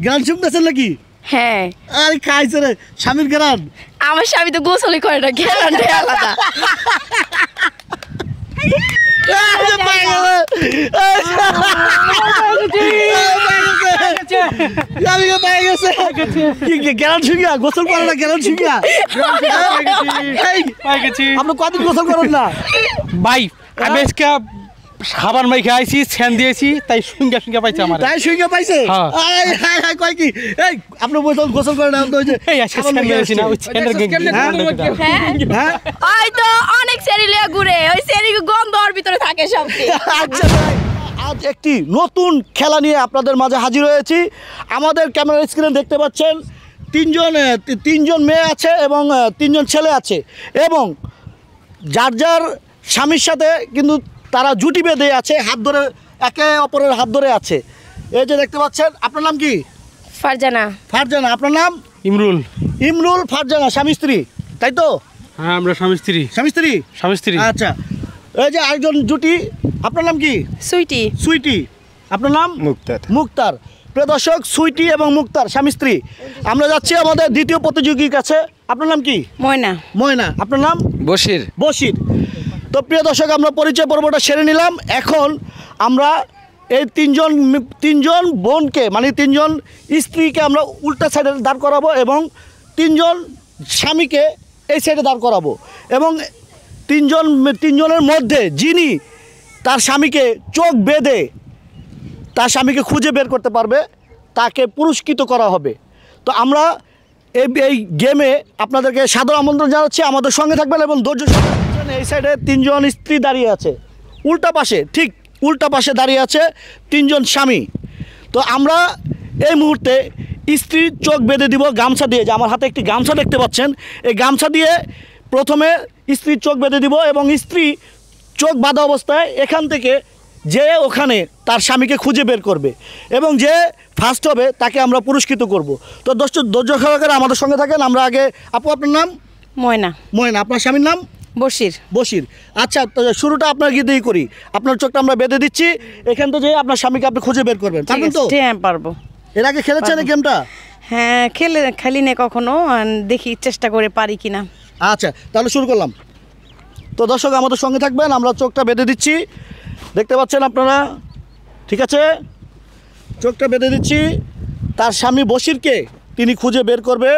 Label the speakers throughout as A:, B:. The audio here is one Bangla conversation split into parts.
A: গ্রান শুনতেছেন নাকি?
B: হ্যাঁ।
A: আরে খাইছে রে স্বামীর গ্রান।
B: আমার স্বামী তো গোসলই করে না, গ্রানটাই আলাদা।
A: গোসল করে না গ্রান শুনিয়া? আপনি কদিন গোসল করেন না
C: ভাই? আমি আজকে খাবার মাইকে আইছি, স্যান দিয়েছি, তাই সুঙ্গা সুঙ্গা পাইছে আমার।
A: তাই শুইয়া পাইছে? কয় কি এই আপনি গোসল করে না?
C: এই আজকে স্যান দিয়েছি না, ওই স্যানের
B: হ্যাঁ, ওই তো অনেক সেরি লিয়া ঘুরে, ওই সেরি গন্ধ ওর ভিতরে থাকে সব।
A: আচ্ছা ভাই, আজ একটি নতুন খেলা নিয়ে আপনাদের মাঝে হাজির হয়েছি। আমাদের ক্যামেরা স্ক্রিনে দেখতে পাচ্ছেন তিনজন মেয়ে আছে এবং তিনজন ছেলে আছে, এবং যার যার স্বামীর সাথে কিন্তু তারা জুটি বেঁধে আছে, হাত ধরে একে অপরের হাত ধরে আছে। এই যে দেখতে পাচ্ছেন। আপনার নাম কি?
B: ফারজানা।
A: ফারজানা। আপনার নাম?
C: ইমরুল।
A: ইমরুল, ফারজানা স্বামী স্ত্রী, তাই তো?
C: হ্যাঁ, আমরা স্বামী স্ত্রী।
A: স্বামী স্ত্রী?
C: স্বামী স্ত্রী।
A: আচ্ছা, এই যে আরেকজন জুটি। আপনার নাম কি?
B: সুইটি।
A: সুইটি। আপনার নাম?
D: মুক্তার।
A: মুক্তার। প্রিয় দর্শক, সুইটি এবং মুক্তার স্বামী স্ত্রী। আমরা যাচ্ছি আমাদের দ্বিতীয় প্রতিযোগীর কাছে। আপনার নাম কি?
B: ময়না।
A: ময়না। আপনার নাম?
D: বশির।
A: বশির। তো প্রিয় দর্শক, আমরা পরিচয় পর্বটা সেরে নিলাম। এখন আমরা এই তিনজন বোনকে, মানে তিনজন স্ত্রীকে আমরা উল্টা সাইডে দাঁড় করাবো এবং তিনজন স্বামীকে এই সাইডে দাঁড় করাবো, এবং তিনজনের মধ্যে যিনি তার স্বামীকে চোখ বেঁধে তার স্বামীকে খুঁজে বের করতে পারবে তাকে পুরস্কৃত করা হবে। তো আমরা এই গেমে আপনাদেরকে সাদর আমন্ত্রণ জানাচ্ছি, আমাদের সঙ্গে থাকবেন এবং ধৈর্য সহকারে। এই সাইডে তিনজন স্ত্রী দাঁড়িয়ে আছে, উল্টা পাশে, ঠিক উল্টা পাশে দাঁড়িয়ে আছে তিনজন স্বামী। তো আমরা এই মুহূর্তে স্ত্রীর চোখ বেঁধে দিব গামছা দিয়ে। যে আমার হাতে একটি গামছা দেখতে পাচ্ছেন, এই গামছা দিয়ে প্রথমে স্ত্রীর চোখ বেঁধে দিব, এবং স্ত্রী চোখ বাঁধা অবস্থায় এখান থেকে যে ওখানে তার স্বামীকে খুঁজে বের করবে, এবং যে ফার্স্ট হবে তাকে আমরা পুরস্কৃত করব। তো ধৈর্য সহকারে আমাদের সঙ্গে থাকেন। আমরা আগে, আপু আপনার নাম?
B: ময়না।
A: ময়না। আপনার স্বামীর নাম?
B: বশির।
A: বশির। আচ্ছা, তো শুরুটা আপনার গিয়ে দিয়েই করি। আপনার চোখটা আমরা বেঁধে দিচ্ছি, এখান থেকে যে আপনার স্বামীকে আপনি খুঁজে বের করবেন, পারবেন তো?
B: হ্যাঁ, পারবো।
A: এর আগে খেলেছেন এই গেমটা?
B: হ্যাঁ, খেলি না কখনো, দেখি চেষ্টা করে পারি কিনা।
A: আচ্ছা, তাহলে শুরু করলাম। তো দর্শক আমাদের সঙ্গে থাকবেন, আমরা চোখটা বেঁধে দিচ্ছি, দেখতে পাচ্ছেন আপনারা, ঠিক আছে? চোখটা বেঁধে দিচ্ছি। তার স্বামী বশিরকে তিনি খুঁজে বের করবে।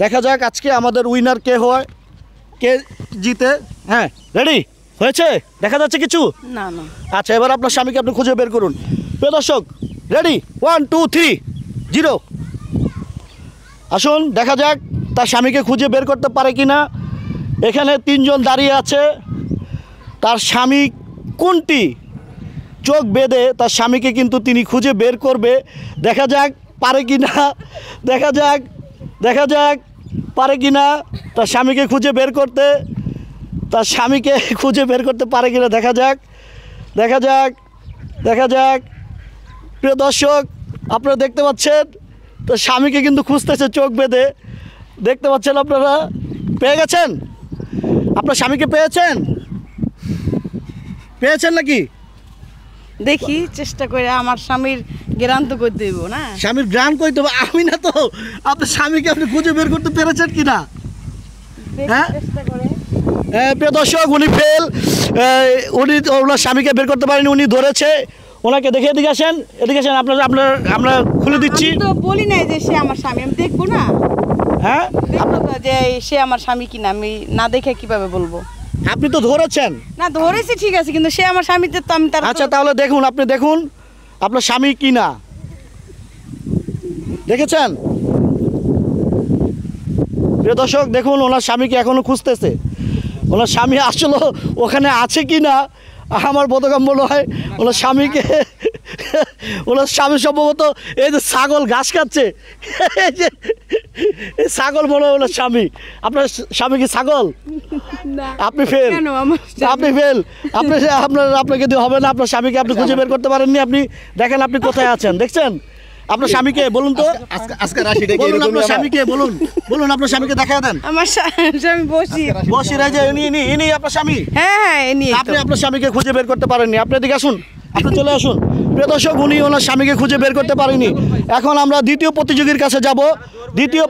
A: দেখা যাক আজকে আমাদের উইনার কে হয়, কে জিতে। হ্যাঁ, রেডি হয়েছে? দেখা যাচ্ছে কিছু?
B: না না।
A: আচ্ছা, এবার আপনার স্বামীকে আপনি খুঁজে বের করুন। প্রিয় দর্শক, রেডি? 1 2 3 0। আসুন দেখা যাক তার স্বামীকে খুঁজে বের করতে পারে কি না। এখানে তিনজন দাঁড়িয়ে আছে, তার স্বামী কোনটি চোখ বেঁধে তার স্বামীকে কিন্তু তিনি খুঁজে বের করবে। দেখা যাক পারে কি না, দেখা যাক পারে কি না তার স্বামীকে খুঁজে বের করতে, তার স্বামীকে খুঁজে বের করতে পারে কি না। দেখা যাক। প্রিয় দর্শক, আপনারা দেখতে পাচ্ছেন তো স্বামীকে কিন্তু খুঁজতেছে চোখ বেঁধে, দেখতে পাচ্ছেন আপনারা। পেয়ে গেছেন? আপনার স্বামীকে পেয়েছেন নাকি?
B: দেখি চেষ্টা করে আমার স্বামীর গ্রান্ত করে দেব না।
A: স্বামীর গ্রান কইতে হবে, আমি না তো। আপনার স্বামীকে আপনি খুঁজে বের করতে পেরেছেন কিনা? হ্যাঁ, প্রিয় দর্শক, উনি ফেল। উনি ওনার স্বামীকে বের করতে পারেনি, উনি ধরেছে। ওনাকে দেখে এদিকে আসেন। আমরা খুলে দিচ্ছি।
B: তো বলি নাই যে সে আমার স্বামী, আমি দেখবো না।
A: হ্যাঁ,
B: দেখবো তো যে সে আমার স্বামী কিনা, আমি না দেখে কিভাবে বলবো?
A: আপনি তো ধরেছেন।
B: না, ধরেছি ঠিক আছে, কিন্তু সে আমার স্বামীতে তো আমি তার।
A: আচ্ছা, তাহলে দেখুন, আপনি দেখুন আপনার স্বামী কিনা। দেখেছেন? প্রিয় দর্শক, দেখুন ওনার স্বামীকে এখনো খুঁজতেছে। ওনার স্বামী আসলে ওখানে আছে কি না আমার বোধগম্য নয়। ওনার স্বামী সম্ভবত এই যে ছাগল ঘাস খাচ্ছে, এই ছাগল মনে হয় ওনার স্বামী। আপনার স্বামী কি ছাগল? আপনি ফেল। আপনাকে দিয়ে হবে না। আপনার স্বামীকে আপনি খুঁজে বের করতে পারেননি। আপনি দেখেন আপনি কোথায় আছেন, দেখছেন? আপনার স্বামীকে বলুন তো, বলুন আপনার স্বামীকে, বলুন আপনার স্বামীকে দেখা দেন।
B: আমার স্বামী বশির।
A: এই যে ইনি আপনার স্বামী?
B: হ্যাঁ,
A: আপনি আপনার স্বামীকে খুঁজে বের করতে পারেননি। আপনি এদিকে আসুন, আপনি চলে আসুন। প্রিয় দর্শক উনি ওনার স্বামীকে খুঁজে বের করতে পারেনি। এখন আমরা দ্বিতীয় প্রতিযোগীর কাছে যাব। দ্বিতীয়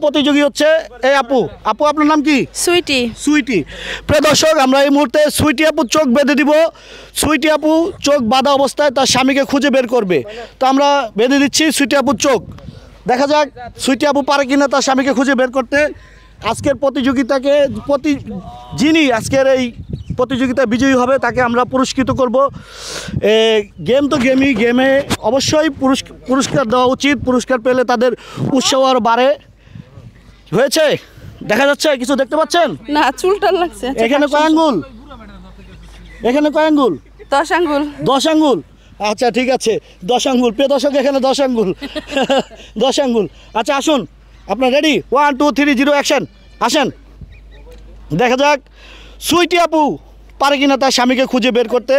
A: প্রতিযোগী হচ্ছে এই আপু। আপু আপনার নাম কি?
B: সুইটি।
A: সুইটি। প্রিয় দর্শক আমরা এই মুহূর্তে সুইটি আপুর চোখ বেঁধে দিব। সুইটি আপু চোখ বাঁধা অবস্থায় তার স্বামীকে খুঁজে বের করবে। তো আমরা বেঁধে দিচ্ছি সুইটি আপুর চোখ। দেখা যাক সুইটি আপু পারে কিনা তার স্বামীকে খুঁজে বের করতে। আজকের প্রতিযোগিতাকে যিনি আজকের এই প্রতিযোগিতায় বিজয়ী হবে তাকে আমরা পুরস্কৃত করব। গেম তো গেমে অবশ্যই পুরস্কার দেওয়া উচিত। পুরস্কার পেলে তাদের উৎসাহ আরও বাড়ে। হয়েছে দেখা যাচ্ছে, কিছু দেখতে পাচ্ছেন
B: না, চুলটা লাগছে।
A: এখানে কয় আঙ্গুল?
B: 10 আঙ্গুল।
A: 10 আঙ্গুল। আচ্ছা ঠিক আছে, 10 আঙ্গুল। প্রিয় দর্শক এখানে 10 আঙ্গুল। 10 আঙ্গুল। আচ্ছা আসুন, আপনার রেডি? 1 2 3 0 অ্যাকশন। আসেন, দেখা যাক সুইটি আপু পারে কিনা তার স্বামীকে খুঁজে বের করতে।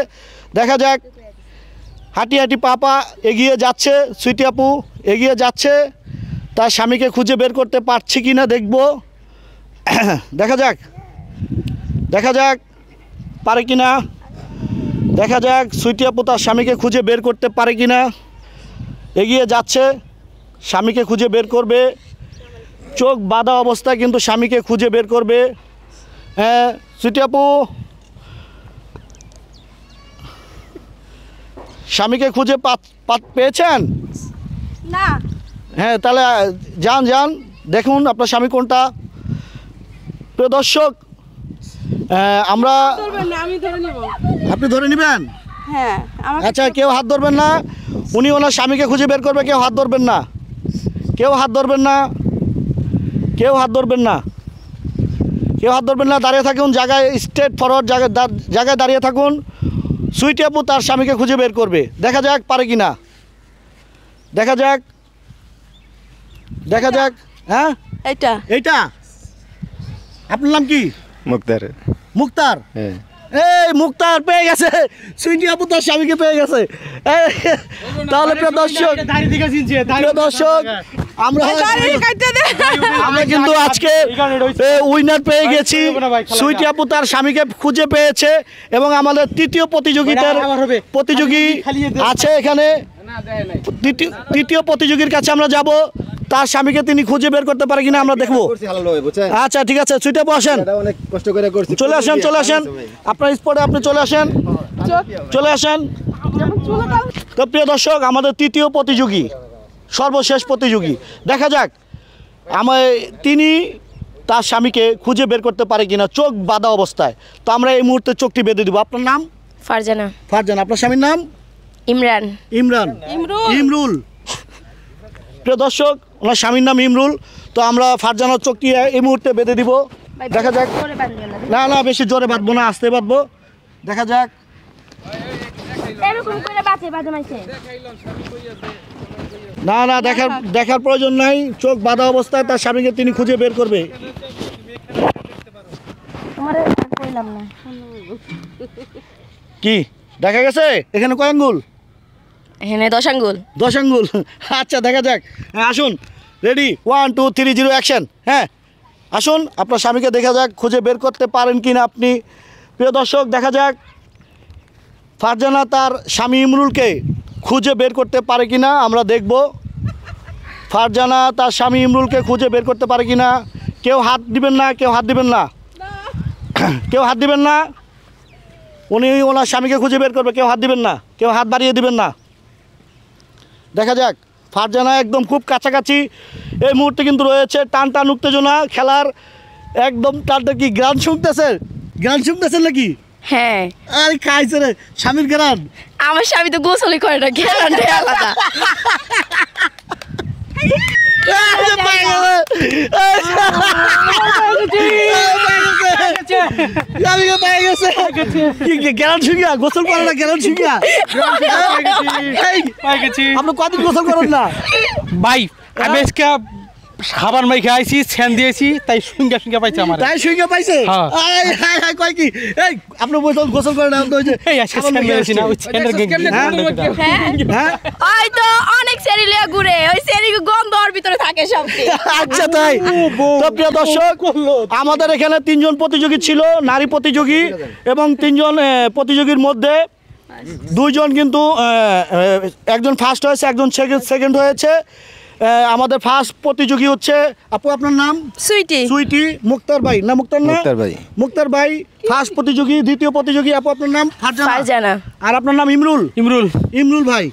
A: দেখা যাক, হাঁটি পা এগিয়ে যাচ্ছে সুইটি আপু, এগিয়ে যাচ্ছে। তার স্বামীকে খুঁজে বের করতে পারছি কি না দেখব। দেখা যাক পারে কি না। দেখা যাক সুইটি আপু তার স্বামীকে খুঁজে বের করতে পারে কি না। এগিয়ে যাচ্ছে, স্বামীকে খুঁজে বের করবে। চোখ বাঁধা অবস্থায় কিন্তু স্বামীকে খুঁজে বের করবে। হ্যাঁ সুইটি আপু স্বামীকে খুঁজে পেয়েছেন?
B: না।
A: হ্যাঁ তাহলে যান দেখুন আপনার স্বামী কোনটা। প্রিয় দর্শক আমরা
B: আমি ধরে নিব।
A: আপনি ধরে নেবেন?
B: হ্যাঁ।
A: আচ্ছা কেউ হাত ধরবেন না, উনি ওনার স্বামীকে খুঁজে বের করবে। কেউ হাত ধরবেন না, দাঁড়িয়ে থাকুন জায়গায়, স্ট্রেট ফরওয়ার্ড জায়গায় দাঁড়িয়ে থাকুন। সুইটি আপু তার স্বামীকে খুঁজে বের করবে। দেখা যাক পারে কি না। দেখা যাক। হ্যাঁ এইটা আপনার নাম কি? মুক্তার। এই মুক্তার পেয়ে গেছে, সুইটি আপু তার স্বামীকে পেয়ে গেছে। তাহলে প্রিয় দর্শক আমরা কিন্তু আজকে উইনার পেয়ে গেছি। সুইটি আপু তার স্বামীকে খুঁজে পেয়েছে এবং আমাদের তৃতীয় প্রতিযোগী আছে এখানে। তৃতীয় প্রতিযোগীর কাছে আমরা যাব, তার স্বামীকে তিনি খুঁজে বের করতে পারে কিনা আমরা দেখবো। আচ্ছা ঠিক আছে, সুইটি আপু আসেন, চলে আসেন আপনার স্পটে, আপনি চলে আসেন। তো প্রিয় দর্শক আমাদের তৃতীয় প্রতিযোগী, সর্বশেষ প্রতিযোগী, দেখা যাক তিনি তার স্বামীকে খুঁজে বের করতে পারে কিনা চোখ বাঁধা অবস্থায়। তো আমরা এই মুহূর্তে চোখটি বেঁধে দিব। আপনার নাম?
B: ফারজানা।
A: আপনার স্বামীর নাম? ইমরুল। প্রিয় দর্শক ওনার স্বামীর নাম ইমরুল। তো আমরা ফারজানার চোখটি এই মুহূর্তে বেঁধে দিব। দেখা যাক। না বেশি জোরে বাঁধবো না, আস্তে বাঁধবো। দেখা যাক। না দেখার প্রয়োজন নাই। চোখ বাঁধা অবস্থায় তার স্বামীকে তিনি খুঁজে বের করবে। কি দেখা গেছে? এখানে কয় আঙ্গুল?
B: এখানে 10 আঙ্গুল।
A: 10 আঙ্গুল। আচ্ছা দেখা যাক। হ্যাঁ আসুন, রেডি? 1 2 3 0 অ্যাকশন। হ্যাঁ আসুন, আপনার স্বামীকে দেখা যাক খুঁজে বের করতে পারেন কিনা আপনি। প্রিয় দর্শক দেখা যাক ফারজানা তার স্বামী ইমরুলকে খুঁজে বের করতে পারে কিনা আমরা দেখব। ফারজানা তার স্বামী ইমরুলকে খুঁজে বের করতে পারে কিনা। কেউ হাত দিবেন না। উনি ওনার স্বামীকে খুঁজে বের করবে। কেউ হাত দিবেন না, কেউ হাত বাড়িয়ে দিবেন না। দেখা যাক। ফারজানা একদম খুব কাছাকাছি এই মুহূর্তে কিন্তু রয়েছে। টান উত্তেজনা খেলার একদম টানটা। কি গান শুনতেছেন নাকি?
B: হ্যাঁ।
A: আরে খাইছে রে স্বামীর গান।
B: আমার স্বামী তো গোসলই করে না, গানটাই আলাদা। গোসল করে না, গেলাম শিখিয়া। আপনি কদিন গোসল করেন না
C: ভাই? আমি আজকে সাবান মাইখে আইছি, ছেন দিয়েছি, তাই সুঙ্গা পাইছে আমার।
A: তাই সুঙ্গা পাইছে? কয় কি এই আপনি গোসল করেন না?
B: ওই তো অনেক সেরি লিয়া ঘুরে, ওই সেরি গন্ধ ওর ভিতরে থাকে সব।
A: আচ্ছা তাই। তো প্রিয় দর্শক আমাদের এখানে 3 জন প্রতিযোগী ছিল, নারী প্রতিযোগী, এবং 3 জন প্রতিযোগীর মধ্যে দুইজন কিন্তু একজন ফার্স্ট হয়েছে, একজন সেকেন্ড হয়েছে। আমাদের ফার্স্ট প্রতিযোগী হচ্ছে আপু, আপনার নাম?
B: সুইটি।
A: সুইটি। মুক্তার ভাই না, মুক্তার না, মুক্তার ভাই ফার্স্ট প্রতিযোগী। দ্বিতীয় প্রতিযোগী আপু, আপনার নাম?
B: ফারজানা।
A: আর আপনার নাম? ইমরুল। ইমরুল ভাই।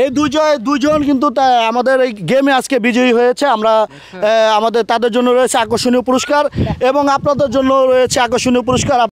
A: এই দুইজন কিন্তু আমাদের এই গেমে আজকে বিজয়ী হয়েছে। আমরা আমাদের তাদের জন্য রয়েছে আকর্ষণীয় পুরস্কার এবং আপনাদের জন্য রয়েছে আকর্ষণীয় পুরস্কার।